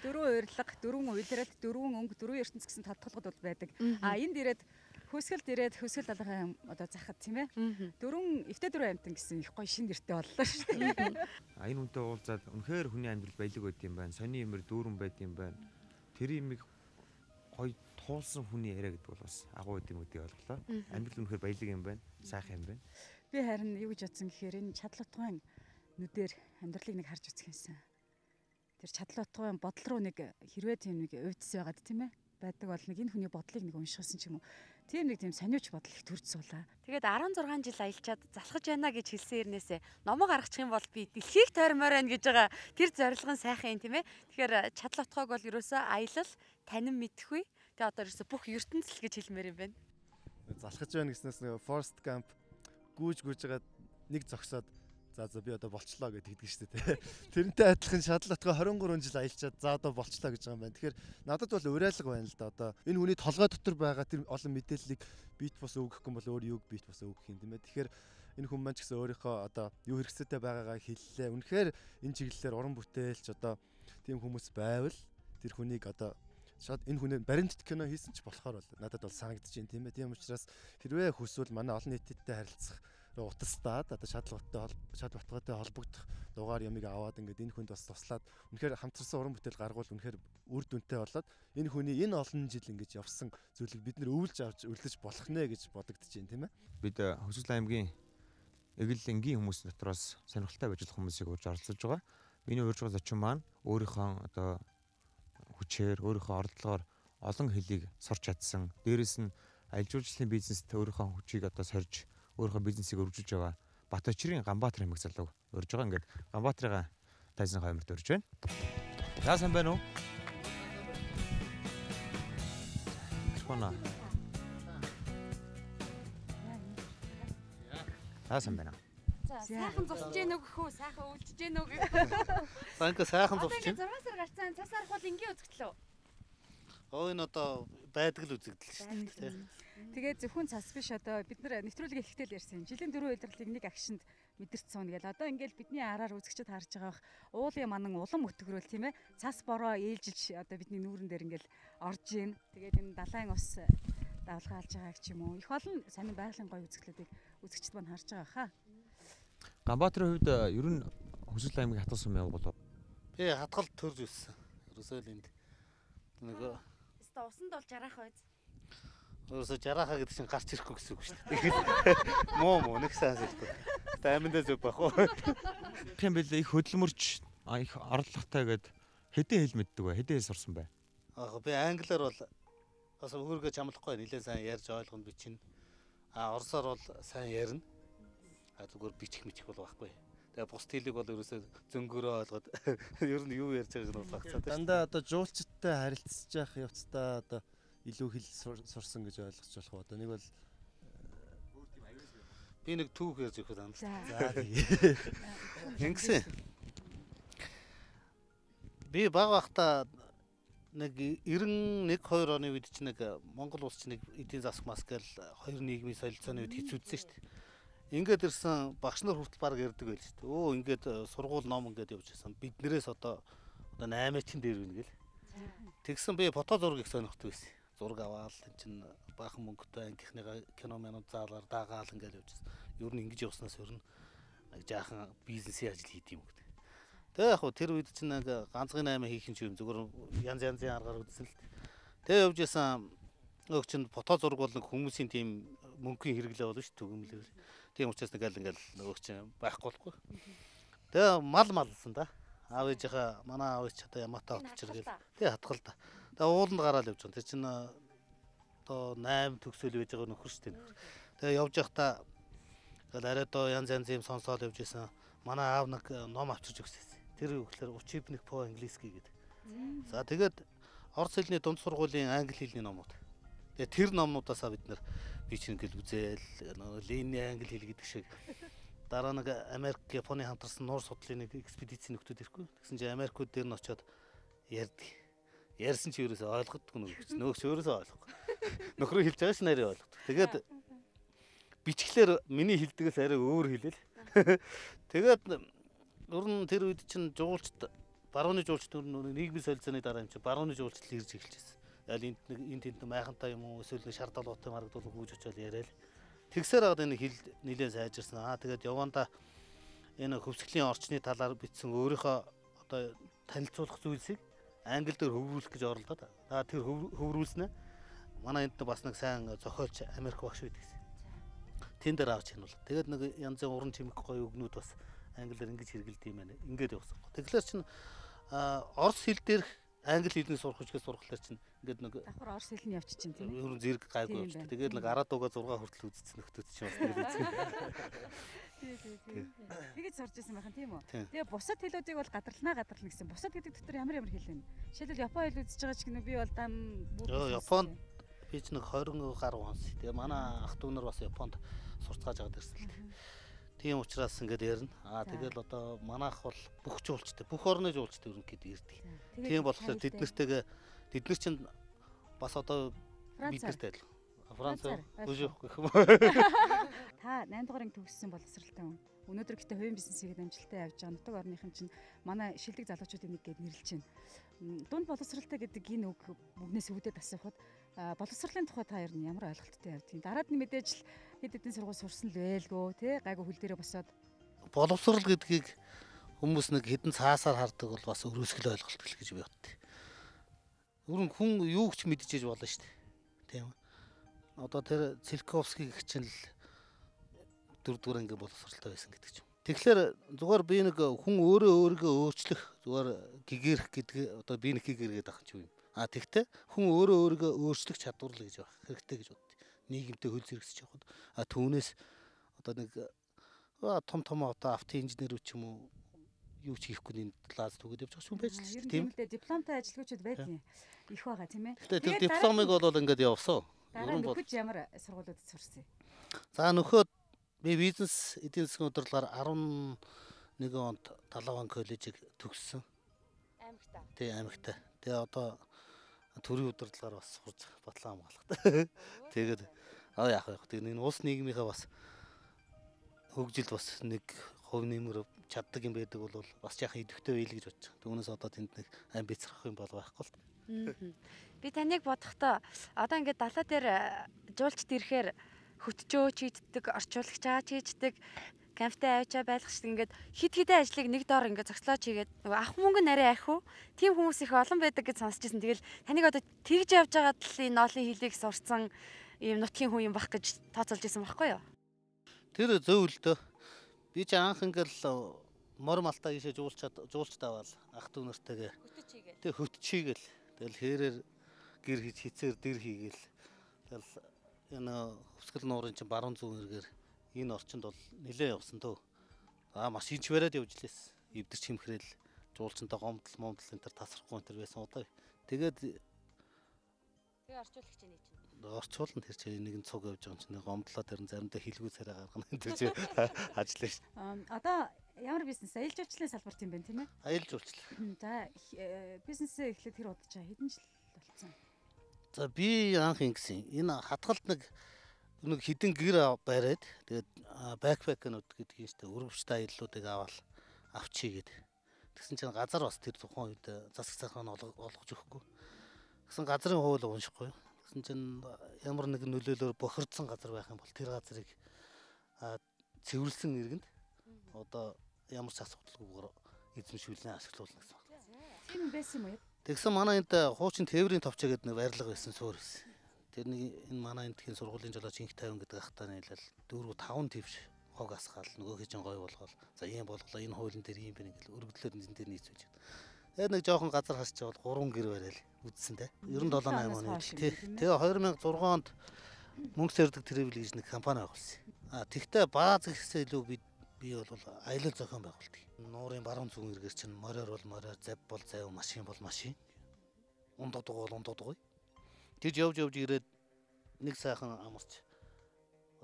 4 урилга, 4 уйлрал, 4 өнгө, 4 ертөнц гэсэн тодтолгод бол байдаг. Энд ирээд хөсгөл далайхан одоо захад тийм ээ. 4 эвтэй 4 амтан гэсэн их гоё шин нэртэй боллоо шүү дээ. Энэ үнтэй уулзаад үнэхээр хүний амьдрал баялаг байд юм байна. Сони юмэр дүүрэн байд юм байна. Тэр имийг гоё туулсан хүний яриа гэдэг бол бас агуу гэдэг юм гэдгийг ойлголоо. Амьдрал үнэхээр баялаг юм байна. Сайхан юм байна. Би харин юу гэж бодсон гэхээр энэ чадлаатгын нүдээр амьдралыг нэг харж үзэх юмсан. Тэр чадлаатгын бодол руу нэг хэрвээ тийм нэг уйдсан байгаад тийм ээ. Байдаг бол нэг энэ хүний бодлыг нэг уншихсан ч юм уу. Тийм нэг тийм сониуч бодол их төрж суулаа. Тэгээд 16 жил аялчаад залхаж байна гэж хэлсэн хэрнээсээ номог гаргачих юм бол би дэлхийг тойрмоор байна гэж байгаа тэр зорилго нь сайхан юм тийм ээ. Тэгэхээр чадлаатгыг бол ерөөсөө аялал танин мэдхгүй. Тэгээд одоо ерөөсөө бүх ертөнцөл гэж хэлмээр юм байна. Залхаж байна гэснээс нэг Forest Camp гүүж байгаа нэг зогсоод за би одоо болчлоо гэдэг шүү дээ. Тэрнтэй адилхан шадлаатгаа 23 жил аялчаад за одоо болчлоо гэж байгаа юм байна. Тэгэхээр надад бол уриалга байна л да. Одоо энэ хүний толгой дотор байгаа тэр олон мэдээллийг бит бос өгөх юм бол өөр юуг бит бос өгөх юм тийм ээ. Тэгэхээр энэ хүн маань ч гэсэн өөрийнхөө одоо юу хэрэгцээтэй байгаагаа хэллээ. Үнэхээр энэ чиглэлээр уран бүтээлч одоо тийм хүмүүс байвал тэр хүнийг одоо энэ хүний баримтат кино хийсэн ч болохоор бол надад бол санагдаж байна тийм ээ. Тийм учраас хэрвээ хүсвэл манай олон нийтэдтэй харилцах утастаад одоо шадлалтгаатай холбогдох дугаар ямиг аваад ингээд энэ хүнд бас туслаад үнэхээр хамтарсан уран бүтээл гаргуул үнэхээр үр дүнтэй болоод энэ хүний энэ олон жил ингэж явсан зүйлийг бид нэр өвлж авч өрлөж болох нэ гэж бодогдож байна тийм ээ. Бид Хөсгөл аймгийн эгэл энгийн хүмүүс дотроос сонирхолтой байж болох хүмүүсийг урьж оролцож байгаа. Миний урьж байгаа зочин маань өөрийнхөө одоо хүчээр өөрийнхөө оролдлогоор олон хэлийг сурч чадсан. Дээрээс нь аялал жуулчлалын бизнест өөрийнхөө хүчийг одоо сорж өөрийнхөө бизнесийг өргөжүүлж байгаа Батбаатарын Ганбаатар хэмээх залуу урьж байгаа. Ингээд Ганбаатарын тайзан хойморт урьж байна. За сайн байна уу? Шкона. За сайн байна. За сайхан зогсож гэнэ үгэх үү? Сайхан өвлжж гэнэ үү? Санка сайхан зогсож байна. 6 сар гарцсан цас арах бол энгийн үзэгдлөө. Энэ одоо байдаг л үзэгдэл шүү дээ. Тэгээд зөвхөн цас биш одоо бид нар нэвтрүүлэг ихтэй л ярьсан. Жилийн 4 удирлыг нэг агшинд мэдэрсэн гэл одоо ингээл бидний араар үзэгчд харж байгаа уулын манан улам өтгөрөл тийм ээ. Цас бороо ээлжилж одоо бидний нүүрэн дээр ингээл орж ийн. Тэгээд энэ далайн ус давлгаа алж байгааг ч юм уу. Их олон сонин байгалийн гоё үзэгдлүүдийг үзэгчд маань харж байгаа хаа. Ганбаатарын хувьд ер нь Хөсгөл аймгийн хатгал сум явуулав. Би хатгал төрж өссөн. Ерөөсөө л энд нөгөө усанд бол жарах байз. Өөрөөсөө жарахаа гэдэг чинь гарч ирэхгүй гэсэн үг шүү дээ. Муу нэг сайн хэлбэг. Таймандаа зүг бах уу. Тийм билээ их хөдөлмөрч их орлоготой гээд хэдэн хэл мэддэг вэ? Хэдэн хэл сурсан бэ? Би англиар бол бас өөргөө чамлахгүй нэлээд сайн ярьж ойлгоно би чинь. Оросоор бол сайн ярина. Зүгээр бичих бол байхгүй. Тэгээ бус хэлийг бол ерөөсөө зөнгөөрөө ойлгоод ер нь юу ярьж байгааг нь бол багцаад. Дандаа одоо жуулчдтай харилцаж явах явцдаа одоо илүү хэл сурсан гэж ойлгож болох уу? Одоо нэг бол би нэг түүх ярьж өгөх юм. За ингэсэн. Би бага бахта нэг 91-2 оны үед чинь нэг Монгол улс чинь нэг эдийн засаг мас гэл хоёр нийгмийн солилцооны үед хэцүүдсэн шүү дээ. Ингээд ирсэн багш нар хүртэл баг ярьдаг байл шүү дээ. Ингээд сургууль ном ингээд явж байсан. Биднэрээс одоо 8-ын дээр байна гэл. Тэгсэн би фото зураг их сонирхдаг байсан. Зураг аваад энэ чинь баахан мөнгөтэй ангийнхныгаа кино минут заалаар даагаал ингээд явж байсан. Ер нь ингэж явснаас ер нь жаахан бизнесийн ажил хийд юм гэдэг. Тэгээ яг хөө тэр үед чинь нэг ганцхан 8 хийх юм шиг зүгээр янзын аргаар үзсэн л. Тэгээ явж байсан өг чинь фото зураг бол нэг хүмүүсийн тийм мөнгөний хэрэглээ болно шүү төгөмлөөр. Тийм учраас нэг аль ингээл нөгөө чинь байхгүй болохгүй. Тэгээ малсан да. Аав ээжийнхаа манай аав ээж одоо ямаатай отчиргээл. Тэгээ хатгал да. Тэгээ ууланд гараал явж байгаа. Тэр чинь одоо 8 төгсөөл байж байгаа нөхөр шүү дээ. Тэгээ явж байхдаа ингээл арайдоо янз юм сонсоод явж исэн. Манай аав нэг ном авчирч өгсөн. Тэр үгээр учебник по английский гэдэг. За тэгээд орос хэлний дунд сургуулийн англи хэлний номууд. Тэгээ тэр номнуудаасаа бид нэр би чинь ингээл үзээл Ленин англи хэл гэдэг шиг дараа нэг Америк, Японы хамтарсан нуур судлалын нэг экспедицийн нөхдүүд ирэхгүй. Тэгсэн чинь Америкууд дээр нь очиод ярьдаг. Ярьсан чи ерөөсөө ойлгохгүй нөгөөч ерөөсөө ойлгохгүй. Нөхрөө хэлж байгаа ш нарийн ойлгохгүй. Тэгээд бичглээр миний хэлдгээс арай өөр хэлээл. Тэгээд ер нь тэр үед чинь жуулчд барууны жуулчлал нийгмийн солилцооны дараа юм чи барууны жуулчлал ирж эхэлж байсан. Ял энд тэнд майхантай юм уу эсвэл нэг шар далуутай маргадуулах гүйж очиод яриад. Тэгсээр аваад энэ хил нэлээд сайжирсан. Тэгээд явандаа энэ хөвсгөлийн орчны талаар бичсэн өөрийнхөө одоо танилцуулах зүйлсийг англи дээр хөврүүлэх гэж оролдоод. Тэр хөврүүлснэ. Манай энд бас нэг сайн зохиолч Америк багш байдаг гэсэн. Тэн дээр авч хянуул. Тэгээд нэг янзын уран чимэг гоё өгнүүд бас англиар ингэж хэрэгэлдэв юм байна. Ингээд явсан. Тэгэхээр чин орос хэл дээрх англи хэлний сурах хүчгээ сурахлаар чинь ингээд нэг давхар орос хэл нь явчих чинь тийм ээ. ерөн зэрэг гайгүй явж. Тэгээд нэг 10 дууга 6 хүртэл үзсэн нөхдөд чинь бас нэг үзсэн. Тэгэж сурж ирсэн байх нь тийм үү. Тэгээ бусад хэлүүдийг бол гадарлана гэсэн. Бусад гэдэг дотор ямар хэл вэ? Жишээлбэл Япон хэл үзэж байгаа ч гэнэ би бол дам Японд би ч нэг 20 гаруй онс. Тэгээ манай ах дүү нар бас Японд сурцгааж аваад ирсэн л дээ. Тийм учраас ингээд ярина. Тэгэл одоо манайх бол бүх жуулчтай, бүх орны жуулчтай ерөнхийдөө ирдэг. Тийм болохоор тэд нар чинь бас одоо бидэртэй л Франц үгүй гэх юм. Та 8 дугаар анги төгссөн боловсралтай хүн. Өнөөдөр гэтээ хувийн бизнесийг амжилттай явж байгаа нутаг орныхан чинь манай шилдэг залуучуудын нэг гээд нэрлэж байна. Дунд боловсралтай гэдэг энэ үг бүгнээс үүдээд асуухад боловсролын тухай та ер нь ямар ойлголттой явдгийг. Дараад нь мэдээж л хэд хэдэн сургууль сурсан л байлгүй тий гайгүй хөл дээрээ босоод боловсрал гэдгийг хүмүүс нэг хідэн цаасаар хардаг бол бас өрөөсгөл ойлголт гэл гэж би боддог. Өрн хүн юу ч мэдчихэж болно шүү дээ. Тийм. Одоо тэр Циолковский гэх чинь л 4-р анги боловсралтай байсан гэдэг ч юм. Тэгэхээр зүгээр би нэг хүн өөрийгөө өөрчлөх зүгээр гэгэрх гэдэг одоо би нэг гэгэргээд ах юм. Тэгтээ хүн өөрийгөө өөрчлөх чадвар л гэж байх хэрэгтэй гэж боддог. Нийгэмтэй хөл зэрэгсэж явахад түүнээс одоо нэг том одоо автоинженерүүд ч юм уу юу ч хийхгүй нэг класс түгээд явж байгаа юм байж л тийм. Тийм л дипломтой ажилгүйчүүд байдгийн их байгаа тийм ээ. Тэгэхээр тэр дипломыг бол ингээд явсан. Дараа нь нөхөж ямар сургуулиуд сурсан юм? За нөхөд би бизнес эдийн засгийн удирдлагаар 11 онд Талаван коллежийг төгссөн. Аймагтаа. Тий аймагтаа. Тэгээ одоо төрийн удирдлагаар бас сурж батлан хамгаалахтай. Тэгээд яах вэ? Тэгээд энэ улс нийгмийнхээ бас хөгжилд бас нэг хувь нэмэр чаддаг юм байдаг бол бас яах идэвхтэй байл гэж бодож байгаа. Түүнээс одоо тэнд нэг амбицрах юм бол байхгүй л. Би таныг бодохдоо одоо ингээд далаа дээр жуулчд ирэхээр хөтчөө чийддэг, орчуулагч чийддэг, камптай авчаа байлгах шиг ингээд хид хидэн ажлыг нэг доор ингээд зогслооч хийгээд нөгөө ах мөнгө нарийн ахиу тийм хүмүүс их олон байдаг гэж сонсчихсон. Тэгэл таныг одоо тэгж явж байгаад л энэ ноолын хилийг сурцсан ийм нутгийн хүн юм бах гэж тооцоолж ирсэн байхгүй юу? Тэр зөв л дөө. Би ч анх ингээл мор малтаа ийшээ жуулчд аваад ах дүү нартайгээ тэг хөтчийгээл тэгэл хэрээр гэр хицээр дэр хийгээл тэгэл энэ хөвсгөл нуурын чинь баруун зүүн эргээр энэ орчинд бол нэлээд явсан төө. Машинч бариад явж лээс. Эвдэрч хэмхрээл жуулчантай гомдол энэ төр тасрахгүй энэ төр байсан удаа. Тэгээд орчуулагч нь чинь. Орчуулна тэр чинь нэгэн цуг явж байгаа юм чинь гомдлоо тэр заримдаа хилгүү царай гаргана энэ тэр чинь ажиллаа ш. Одоо ямар бизнес аялал жуулчлалын салбарт юм бэ тийм ээ? Аялал жуулчлал. За бизнесээ эхлээд тэр удаж байгаа хэдэн жил болсон? За би анх ингэсэн. Энэ хатгалт нэг хідэн гэр бариад тэгээд бэкпэкнүүд гэдэг юм шүү дээ. Өргөвчтэй аяллуудыг авчийгээд. Тэгсэн чинь газар бас тэр тухайн үед засаг захаан олгож өгөхгүй. Тэгсэн газрын хууль уншихгүй. Тэгсэн чинь ямар нэгэн нөлөөлөөр бохирдсан газар байх юм бол тэр газрыг цэвэрлсэн иргэнд одоо ямар ч асуудалгүйгээр эзэмшүүлэн ашиглуулна гэсэн байна. Тийм байсан юм уу? Тэгсэн манай энд хуучин тээврийн товчоо гэдэг нэг байрлал байсан суур байсан. Тэр нэг энэ манай эндхийн сургуулийн жолооч инх 50 гэдэг ахтаа нийлэл 4-5 твш хог асгаал нөгөө хижин гой болгоол. За ийм болголоо энэ хуулийн дээр ийм байна гэл өргөдлөөр энэ дээр нийцүүлж. Тэгээд нэг жоохон газар хасч явал 3 гэр барайл үдсэн те. 97-8 оны тий. Тэгээ 2006 онд мөнгө сэрдэг travel гэж нэг компани байгуулсан. Тэгтээ бааз гэхсээ илүү би бол аялал зохион байгуулдаг. Нуурын баруун зүүн эргээр чинь мороор бол мороор, зав бол зав, машин бол машин. Ундуудаг бол ундуудаг. Тэгж явж ирээд нэг сайхан амарч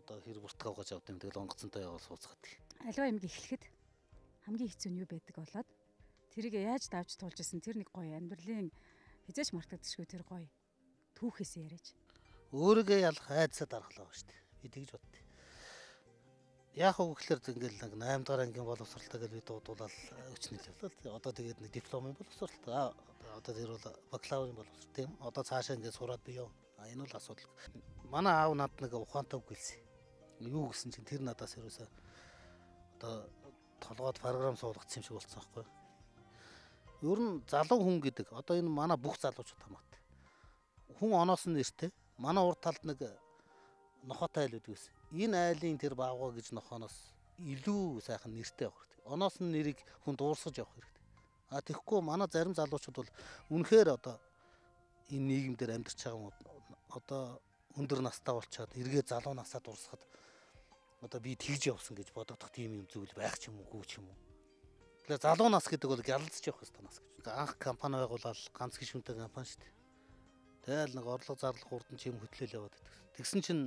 одоо хэр бүртгээ угааж авд юм. Тэгэл онгоцонтой явал сууцгаад. Аливаа юм гэхлэхэд хамгийн хэцүү нь юу байдаг болоод тэрийг яаж давж туулж исэн тэр нэг гоё амьдралын хизээч мартагдчихгүй тэр гоё түүхээс яриач. Өөрийгөө ялах айдсаа даргалаа ба шүү дээ. Би тэгж боддог. яах вэ гэхээр ингээл нэг 8 дахь ангийн боловсралтай гэж би дуудуулаад өчнөл явлаа. Одоо тэгээд нэг дипломын боловсрал. Одоо тэр бол бакалаврын боловсрал тийм. Одоо цаашаа ингээд сураад би явна. Энэ бол асуудал. Манай аав над нэг ухаантай үг хэлсэн. Юу гэсэн чинь тэр надаас ерөөсөө одоо толгойд програм суулгацсан юм шиг болцсон байхгүй. Ер нь залуу хүн гэдэг одоо энэ манай бүх залуучууд хамаатай. Хүн оноос нь нэртэй. Манай урд талд нэг нохотой айл үүдгээс. Энэ айлын тэр баавга гэж нохооноос илүү сайхан нэртэй явах хэрэгтэй. Оноос нь нэрийг хүн дуурсгаж явах хэрэгтэй. Тэгэхгүй манай зарим залуучууд бол үнэхээр одоо энэ нийгэмдэр амьдарч байгаа юм одоо өндөр настай болчиход эргээ залуу насаа дурсахад одоо би тэгж явсан гэж бодогдох тийм юм зүйл байх ч юм уу гүү ч юм уу. Тэгэхээр залуу нас гэдэг бол гялалзч явах хэрэгтэй нас гэж. Анх компани байгуулаад ганц гишүүнтэй компани шүү дээ. Тэгэл нэг орлого зарлах хурдан ч юм хөтлөөл яваад байдаг. Тэгсэн чинь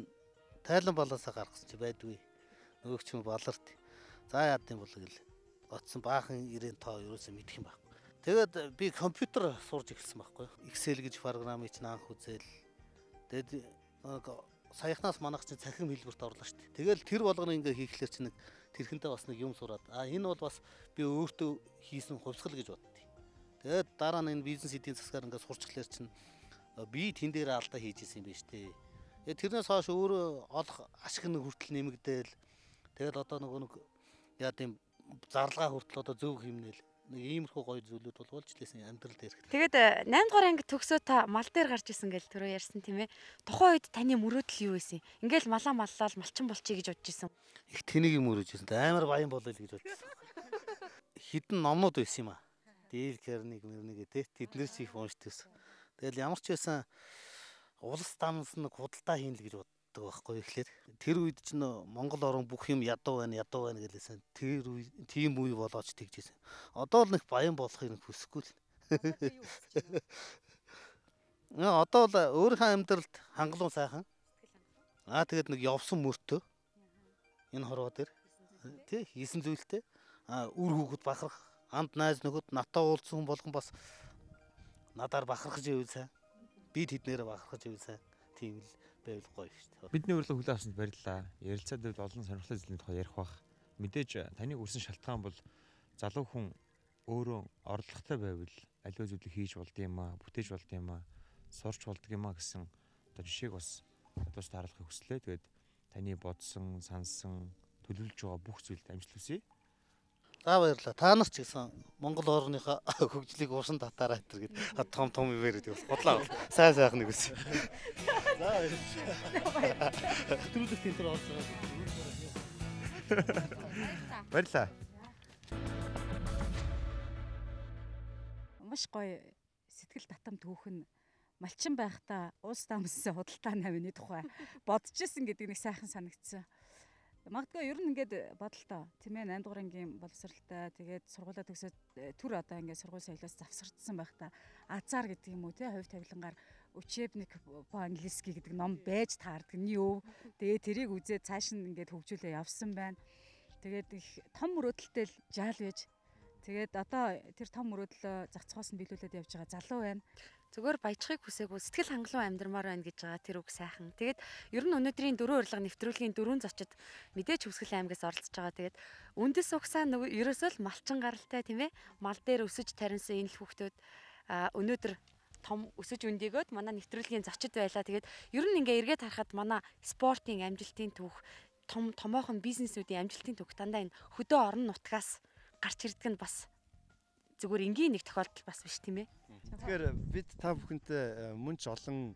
тайлан балаасаа гаргасан чи байдгүй. Нөгөөч юм баларт. За яад юм бол гэл оцсон баахан ирээн тоо ерөөсөө мэдэх юм байхгүй. Тэгээд би компьютер сурж эхэлсэн байхгүй. Excel гэж програмыг чинь анх үзээл. Тэгээд саяхнаас манайх чинь цахим хэлбэрт орлоо шүү дээ. Тэгэл тэр болгоно ингээ хийхлээр чинь нэг тэрхэнтэй бас нэг юм сураад энэ бол бас би өөртөө хийсэн хувьсгал гэж боддیں۔ Тэгээд дараа нь энэ бизнес эдийн засгаар ингээ сурчлахлаар чинь би тэн дээр алдаа хийж исэн юм байна шүү дээ. Тэгээд тэрнээс хойш өөрөө олох ашиг нэг хүртэл нэмэгдээл. Тэгээд одоо нэг яа тийм зарлага хүртэл одоо зөв хэмнээл нэг иймэрхүү гоё зүйлүүд бол болж лээсэн амьдрал дээр. Тэгээд 8 дугаар анги төгсөө та мал дээр гарч исэн гэж түрүү ярьсан тийм ээ. Тухайн үед таны мөрөөдөл юу байсан? Ингээл малаа маллал малчин болчихъя гэж бодож исэн. Их тэнийг юм өрөөж исэн. Амар баян болоо л гэж бодсон. Хідэн номнууд байсан юм аа. Дээл Карнег мөрнэг тэ тэднээс их уншдагсан. Тэгэл ямар ч байсан улс дамнас нэг худалдаа хийн л гэж боддог байхгүй ихлээр. Тэр үед ч Монгол орн бүх юм ядуу байна гэлээсэн. Тэр үе тийм үе болооч тэгжсэн. Одоо л нэг баян болохыг хүсэхгүй л. Одоо л өөрийнхөө амьдралд хангалуун сайхан. Тэгээд нэг явсан мөртөө энэ хорвоо дээр тий хийсэн зүйлтэй үр хүүхэд бахарх анд найз нөхөд натаа уулзсан хүн болгон бас надаар бахархаж ивэл сайн. Би тэднэрээ бахархаж ивэл сайн. Тийм л байвал гоё шүү дээ. Бидний урилга хүлээн авсанд баярлалаа. Ярилцаад байвал олон сонирхолтой зүйлийн тухай ярих бах. Мэдээж таны үрсэн шалтгаан бол залуу хүн өөрөө орлоготой байвал аливаа зүйлийг хийж болд юм аа, бүтээж болд юм аа, сурч болд юм аа гэсэн одоо жишээг бас тус таарлахыг хүслээ. Тэгээд таны бодсон, сансан, төлөвлөж байгаа бүх зүйлд амжилт хүсье. За баярлалаа. Та нар ч гэсэн Монгол орныхоо хөгжлийг урсан татаараа гэтэр гээд том ивэр гэдэг бас бодлоо. Сайн сайхан нэг үс. За баярлалаа. Түрүүлэх тентэр орсон. Баярлалаа. Маш гоё сэтгэл татам түүхэн малчин байхдаа улс дамссан худалдаа навны тухай бодож исэн гэдэг нэг сайхан санагдсан. Магадгүй ер нь ингээд бодлоо тийм ээ 8 дугаар ангийн боловсралтай тэгээд сургуулаа төгсөөд төр одоо ингээд сургууль соёлоос завсардсан байхдаа азар гэдэг юм уу тий хувь тавилангаар учебник по английский гэдэг ном байж таардаг нь юу. Тэгээд тэрийг үзээд цааш нь ингээд хөгжүүлээ явсан байна. Тэгээд их том мөрөөдөлтэй л жаал байж тэгээд одоо тэр том мөрөөдлөө зах цохоос нь биелүүлээд явж байгаа залуу байна. Зүгээр баяжхыг хүсээгүй сэтгэл хангалуун амьдрмаар байна гэж байгаа тэр үг сайхан. Тэгээд ер нь өнөөдрийн дөрөв урилга нэвтрүүлгийн дөрвөн зочид мэдээж Хүсгэл аймгаас оролцож байгаа. Тэгээд үндэс угсаа нөгөө ерөөсөө л малчин гаралтай тийм ээ. Мал дээр өсөж таринсан энэ л хүүхдүүд өнөөдөр том өсөж өндөгөөд манай нэвтрүүлгийн зочид байлаа. Тэгээд ер нь ингээ эргээд харахад манай спортын амжилтын түүх, томоохон бизнесүүдийн амжилтын түүх дандаа энэ хөдөө орон нутгаас гарч ирдэг нь бас зүгээр энгийн нэг тохиолдол бас биш тийм ээ. Тэгэхээр бид та бүхэнтэй мөн ч олон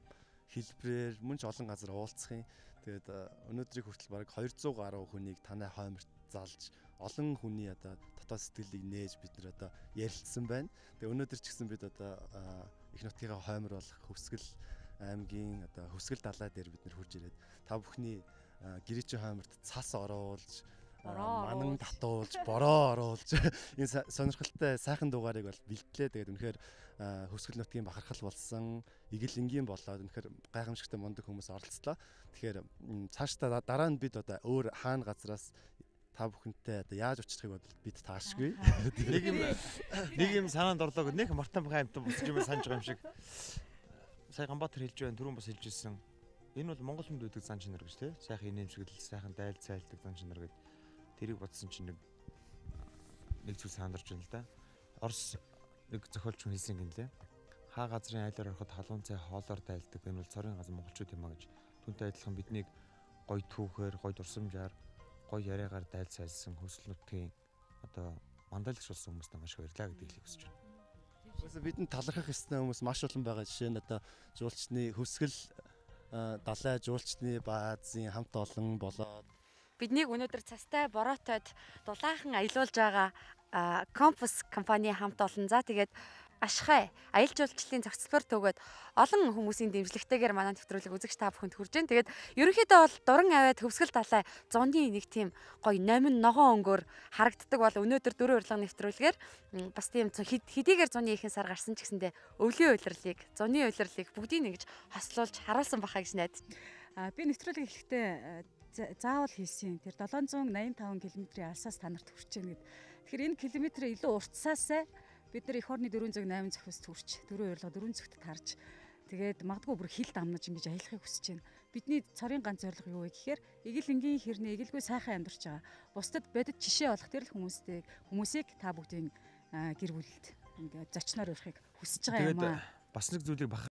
хэлбэрээр мөн ч олон газар уулзах юм. Тэгээд өнөөдрийг хүртэл бараг 200 гаруй хүнийг танай хойморт залж олон хүний одоо дотоод сэтгэлийг нээж бид нэр одоо ярилцсан байна. Тэгээд өнөөдөр ч гэсэн бид одоо их нутгийн хоймор болох Хүсгэл аймгийн одоо Хүсгэл далай дээр бид нэр хурж ирээд та бүхний гэрээчийн хойморт цас оруулж манан татуулж бороо оруулж энэ сонирхолтой сайхан дугаарыг бол бэлтлээ. Тэгээд үнэхээр Хүсгэл нутгийн бахархал болсон игэл энгийн болоод үнэхээр гайхамшигтай мундаг хүмүүс оролцлоо. Тэгэхээр цаашдаа дараа нь бид одоо өөр хаана газраас та бүхэнтэй одоо яаж очихыг бодвол бид таашгүй. Нэг юм санаанд орлоо гэд нэг Мартан бахын амтан босч юм санаж байгаа юм шиг. Сая Ганбаатар хэлж байна, түрүүн бас хэлж ирсэн. Энэ бол Монгол хүнд үүдэг зан чанар гэж тий. Сайхан инээмсэглэл, сайхан дайл зайлдаг зан чанар гэдэг. тэрийг бодсон чинь нэг зүйл сандарч байна л да. Орос нэг зохиолч хүн хэлсэн гинлээ. Хаа газрын айлаар ороход халуун цай хоолоор дайлдаг. Энэ бол цорын газар монголчууд юм а гэж. Түүнтэй адилхан биднийг гоё түүхээр, гоё дурсамжаар, гоё яриагаар дайлсайлсан хөсөл нутгийн одоо мандалгч болсон хүмүүстээ маш баярлалаа гэдгийг хэлэх хүсэж байна. Үгүй бидэнд талархах ёстой хүмүүс маш олон байгаа. Жишээ нь одоо жуулчны хөвсгөл далай жуулчны баазын хамт олон болоод Биднийг өнөөдөр цастай бороотойд дулаахан аялуулж байгаа Компас компани хамт олон. За тэгээд Ашхай аялал жуулчлалын зохицлоор төгөөд олон хүмүүсийн дэмжлэгтэйгээр манай нэвтрүүлэг үзэгч та бүхэнд хүрж байна. Тэгээд ерөнхийдөө бол дуран аваад хөвсгөл далай зуны нэг тийм гоё номин ногоон өнгөөр харагддаг бол өнөөдөр дөрөв урилга нэвтрүүлгээр бас тийм хэдийгээр зуны ихэнх сар гарсан ч гэсэндээ өвлийн улирлыг, зуны улирлыг бүгдийг нэгж хослуулж харуулсан бахаа гэж найдаж. Би нэвтрүүлэг эхлэхдээ заавал хэлсэн. Тэр 785 км-ийн алсаас та нарт хүрч байна гэд. Тэгэхээр энэ километрээ илүү уртсаасаа бид нар эх орны 408 зөвхөст хүрч, дөрөв урилга 4 зөвхөд тарж тэгээд магадгүй бүр хил дамнаж ингэж аялахыг хүсэж байна. Бидний цорын ганц зорилго юу вэ гэхээр эгэл энгийн хэрнээ эгэлгүй сайхан амьдарч байгаа. Бусдад бодит жишээ болох тэр л хүмүүсийг та бүгдийн гэр бүлд ингээд зочноор өрөхийг хүсэж байгаа юм аа. Бас нэг зүйлийг бахарх